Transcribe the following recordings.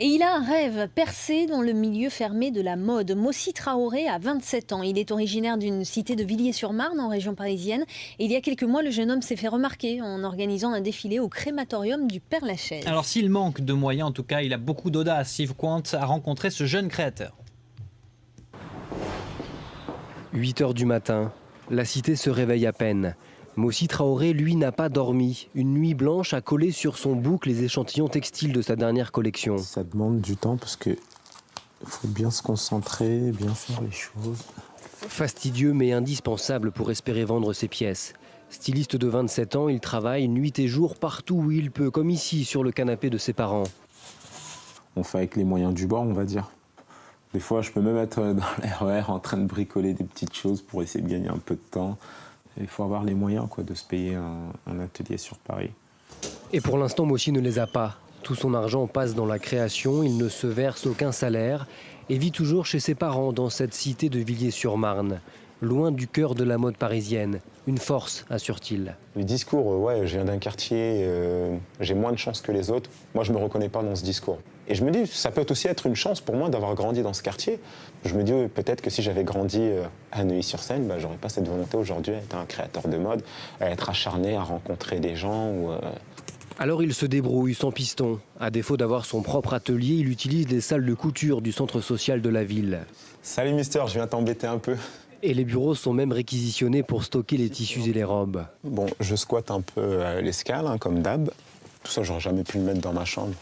Et il a un rêve, percer dans le milieu fermé de la mode. Mossi Traoré a 27 ans. Il est originaire d'une cité de Villiers-sur-Marne, en région parisienne. Et il y a quelques mois, le jeune homme s'est fait remarquer en organisant un défilé au crématorium du Père-Lachaise. Alors s'il manque de moyens, en tout cas, il a beaucoup d'audace. Yves Cointe a rencontré ce jeune créateur. 8 h du matin, la cité se réveille à peine. Mossi Traoré, lui, n'a pas dormi. Une nuit blanche a collé sur son bouc les échantillons textiles de sa dernière collection. Ça demande du temps parce qu'il faut bien se concentrer, bien faire les choses. Fastidieux mais indispensable pour espérer vendre ses pièces. Styliste de 27 ans, il travaille nuit et jour partout où il peut, comme ici, sur le canapé de ses parents. On fait avec les moyens du bord, on va dire. Des fois, je peux même être dans l'RER en train de bricoler des petites choses pour essayer de gagner un peu de temps. Il faut avoir les moyens de se payer un atelier sur Paris. Et pour l'instant, Mossi ne les a pas. Tout son argent passe dans la création, il ne se verse aucun salaire et vit toujours chez ses parents dans cette cité de Villiers-sur-Marne, loin du cœur de la mode parisienne. Une force, assure-t-il. Le discours, ouais, je viens d'un quartier, j'ai moins de chance que les autres. Moi, je ne me reconnais pas dans ce discours. Et je me dis, ça peut aussi être une chance pour moi d'avoir grandi dans ce quartier. Je me dis, peut-être que si j'avais grandi à Neuilly-sur-Seine, j'aurais pas cette volonté aujourd'hui d'être un créateur de mode, à être acharné, à rencontrer des gens. Alors il se débrouille sans piston. À défaut d'avoir son propre atelier, il utilise les salles de couture du centre social de la ville. Salut Mister, je viens t'embêter un peu. Et les bureaux sont même réquisitionnés pour stocker les tissus et les robes. Bon, je squatte un peu l'escale, comme d'hab. Tout ça, j'aurais jamais pu le mettre dans ma chambre.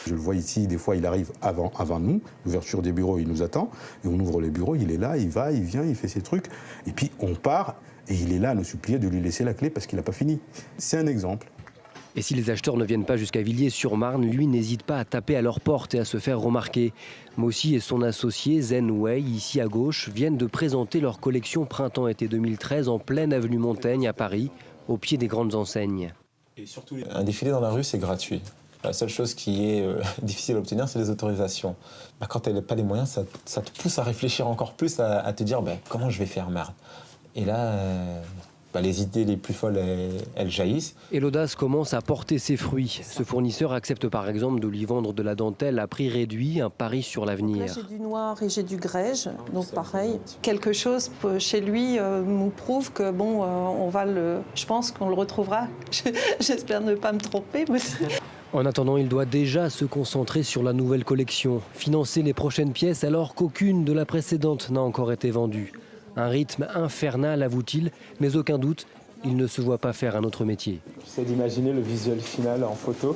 Je le vois ici, des fois il arrive avant nous, l'ouverture des bureaux, il nous attend, et on ouvre les bureaux, il est là, il va, il vient, il fait ses trucs, et puis on part, et il est là à nous supplier de lui laisser la clé parce qu'il n'a pas fini. C'est un exemple. Et si les acheteurs ne viennent pas jusqu'à Villiers-sur-Marne, lui n'hésite pas à taper à leur porte et à se faire remarquer. Mossi et son associé Zen Wei, ici à gauche, viennent de présenter leur collection Printemps-été 2013 en pleine avenue Montaigne à Paris, au pied des grandes enseignes. Et surtout, un défilé dans la rue, c'est gratuit. La seule chose qui est difficile à obtenir, c'est les autorisations. Quand tu n'as pas les moyens, ça te pousse à réfléchir encore plus, à te dire comment je vais faire merde. Et là, les idées les plus folles, elles jaillissent. Et l'audace commence à porter ses fruits. Ce fournisseur accepte par exemple de lui vendre de la dentelle à prix réduit, un pari sur l'avenir. Là, j'ai du noir et j'ai du grège, donc pareil. Quelque chose chez lui nous prouve que je pense qu'on le retrouvera. J'espère ne pas me tromper. Mais... En attendant, il doit déjà se concentrer sur la nouvelle collection, financer les prochaines pièces alors qu'aucune de la précédente n'a encore été vendue. Un rythme infernal, avoue-t-il, mais aucun doute, il ne se voit pas faire un autre métier. J'essaie d'imaginer le visuel final en photo.